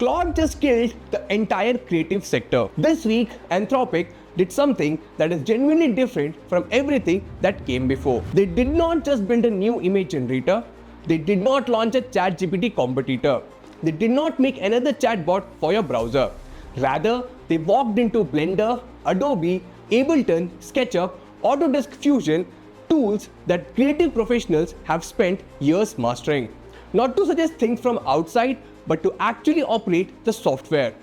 Claude just killed the entire creative sector. This week, Anthropic did something that is genuinely different from everything that came before. They did not just build a new image generator. They did not launch a ChatGPT competitor. They did not make another chatbot for your browser. Rather, they walked into Blender, Adobe, Ableton, SketchUp, Autodesk Fusion, tools that creative professionals have spent years mastering. Not to suggest things from outside, but to actually operate the software.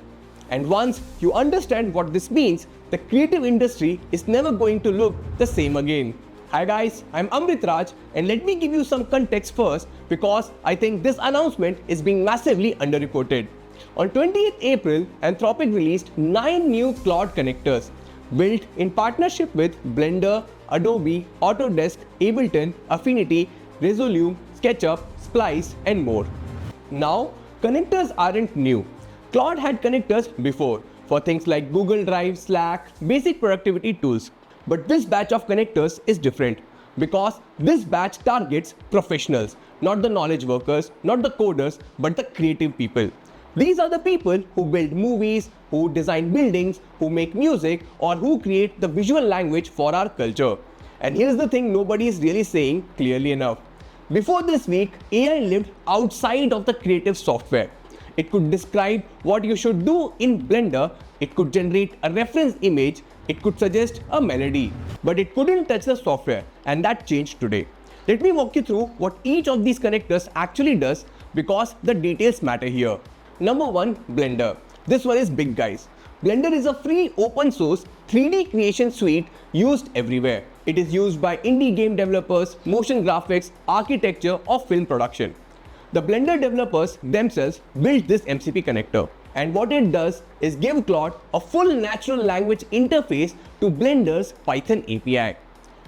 And once you understand what this means, the creative industry is never going to look the same again. Hi guys, I'm Amrit Raj, and let me give you some context first because I think this announcement is being massively underreported. On 28th April, Anthropic released 9 new Claude connectors built in partnership with Blender, Adobe, Autodesk, Ableton, Affinity, Resolume, SketchUp, Splice, and more. Now, connectors aren't new. Claude had connectors before for things like Google Drive, Slack, basic productivity tools. But this batch of connectors is different because this batch targets professionals, not the knowledge workers, not the coders, but the creative people. These are the people who build movies, who design buildings, who make music, or who create the visual language for our culture. And here's the thing nobody is really saying clearly enough. Before this week, AI lived outside of the creative software. It could describe what you should do in Blender, it could generate a reference image, it could suggest a melody, but it couldn't touch the software, and that changed today. Let me walk you through what each of these connectors actually does because the details matter here. Number 1, Blender. This one is big, guys. Blender is a free open source 3D creation suite used everywhere. It is used by indie game developers, motion graphics, architecture, or film production. The Blender developers themselves built this MCP connector. And what it does is give Claude a full natural language interface to Blender's Python API.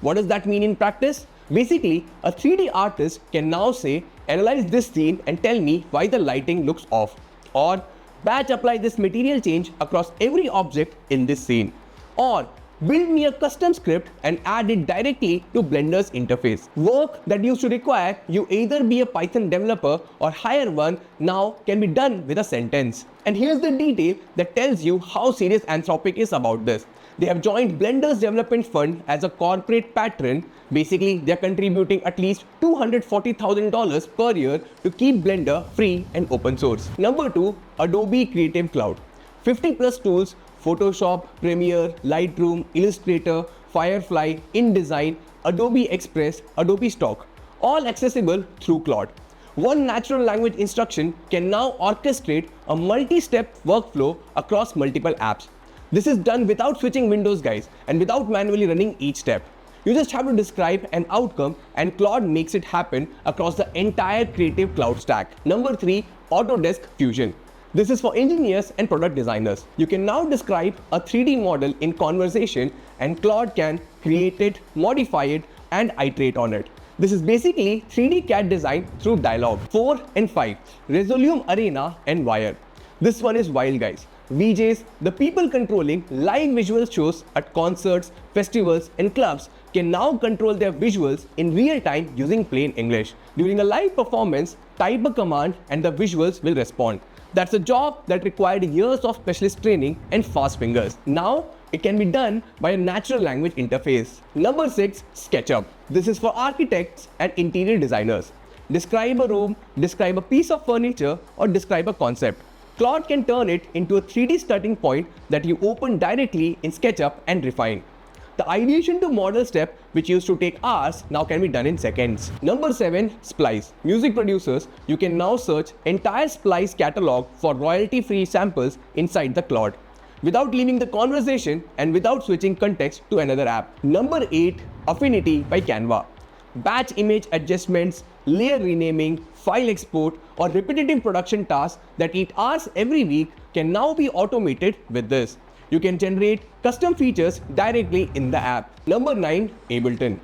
What does that mean in practice? Basically, a 3D artist can now say, analyze this scene and tell me why the lighting looks off. Or batch apply this material change across every object in this scene. Or build me a custom script and add it directly to Blender's interface. Work that used to require you either be a Python developer or hire one now can be done with a sentence. And here's the detail that tells you how serious Anthropic is about this. They have joined Blender's development fund as a corporate patron. Basically, they're contributing at least $240,000 per year to keep Blender free and open source. Number 2, Adobe Creative Cloud. 50 plus tools: Photoshop, Premiere, Lightroom, Illustrator, Firefly, InDesign, Adobe Express, Adobe Stock, all accessible through Claude. One natural language instruction can now orchestrate a multi-step workflow across multiple apps. This is done without switching windows, guys, and without manually running each step. You just have to describe an outcome and Claude makes it happen across the entire creative cloud stack. Number 3, Autodesk Fusion. This is for engineers and product designers. You can now describe a 3D model in conversation and Claude can create it, modify it, and iterate on it. This is basically 3D CAD design through dialogue. 4 and 5, Resolume Arena and Wire. This one is wild, guys. VJs, the people controlling live visual shows at concerts, festivals, and clubs, can now control their visuals in real time using plain English. During a live performance, type a command and the visuals will respond. That's a job that required years of specialist training and fast fingers. Now, it can be done by a natural language interface. Number 6, SketchUp. This is for architects and interior designers. Describe a room, describe a piece of furniture, or describe a concept. Claude can turn it into a 3D starting point that you open directly in SketchUp and refine. The ideation to model step, which used to take hours, now can be done in seconds. Number 7, Splice. Music producers, you can now search entire Splice catalog for royalty-free samples inside the Claude, without leaving the conversation and without switching context to another app. Number 8, Affinity by Canva. Batch image adjustments, layer renaming, file export, or repetitive production tasks that eat hours every week can now be automated with this. You can generate custom features directly in the app. Number 9, Ableton.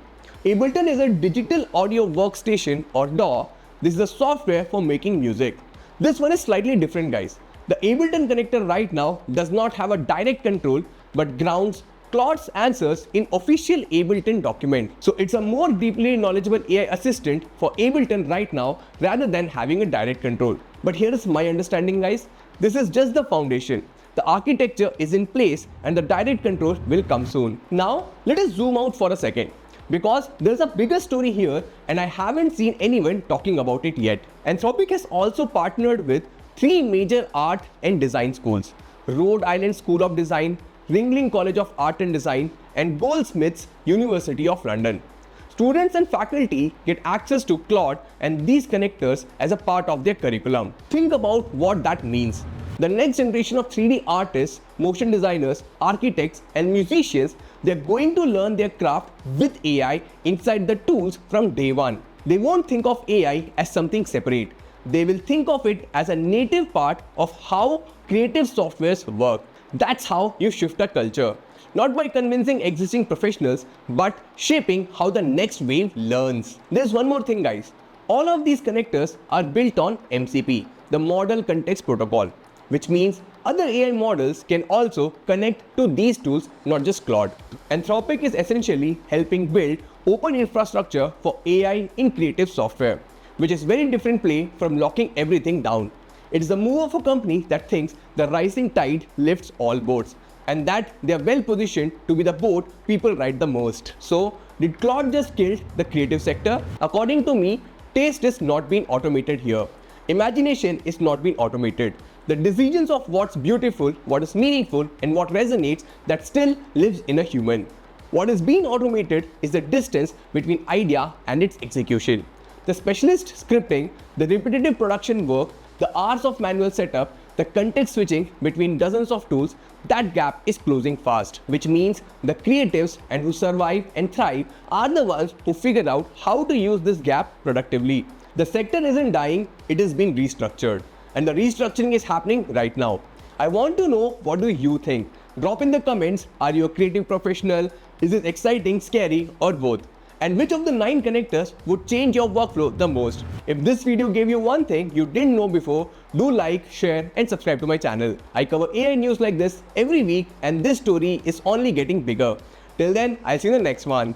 Ableton is a digital audio workstation or DAW. This is a software for making music. This one is slightly different, guys. The Ableton connector right now does not have a direct control but grounds Claude's answers in official Ableton document. So it's a more deeply knowledgeable AI assistant for Ableton right now rather than having a direct control. But here is my understanding, guys. This is just the foundation. The architecture is in place and the direct control will come soon. Now, let us zoom out for a second, because there's a bigger story here and I haven't seen anyone talking about it yet. Anthropic has also partnered with 3 major art and design schools: Rhode Island School of Design, Ringling College of Art and Design, and Goldsmiths University of London. Students and faculty get access to Claude and these connectors as a part of their curriculum. Think about what that means. The next generation of 3D artists, motion designers, architects, and musicians, they're going to learn their craft with AI inside the tools from day one. They won't think of AI as something separate. They will think of it as a native part of how creative softwares work. That's how you shift a culture. Not by convincing existing professionals, but shaping how the next wave learns. There's one more thing, guys. All of these connectors are built on MCP, the Model Context Protocol, which means other AI models can also connect to these tools, not just Claude. Anthropic is essentially helping build open infrastructure for AI in creative software, which is very different play from locking everything down. It is the move of a company that thinks the rising tide lifts all boats, and that they are well positioned to be the boat people ride the most. So, did Claude just kill the creative sector? According to me, taste is not being automated here. Imagination is not being automated. The decisions of what's beautiful, what is meaningful, and what resonates, that still lives in a human. What is being automated is the distance between idea and its execution. The specialist scripting, the repetitive production work, the hours of manual setup, the context switching between dozens of tools, that gap is closing fast, which means the creatives and who survive and thrive are the ones who figure out how to use this gap productively. The sector isn't dying, it is being restructured. And the restructuring is happening right now. I want to know, what do you think? Drop in the comments, are you a creative professional? Is it exciting, scary, or both? And which of the 9 connectors would change your workflow the most? If this video gave you one thing you didn't know before, do like, share, and subscribe to my channel. I cover AI news like this every week, and this story is only getting bigger. Till then, I'll see you in the next one.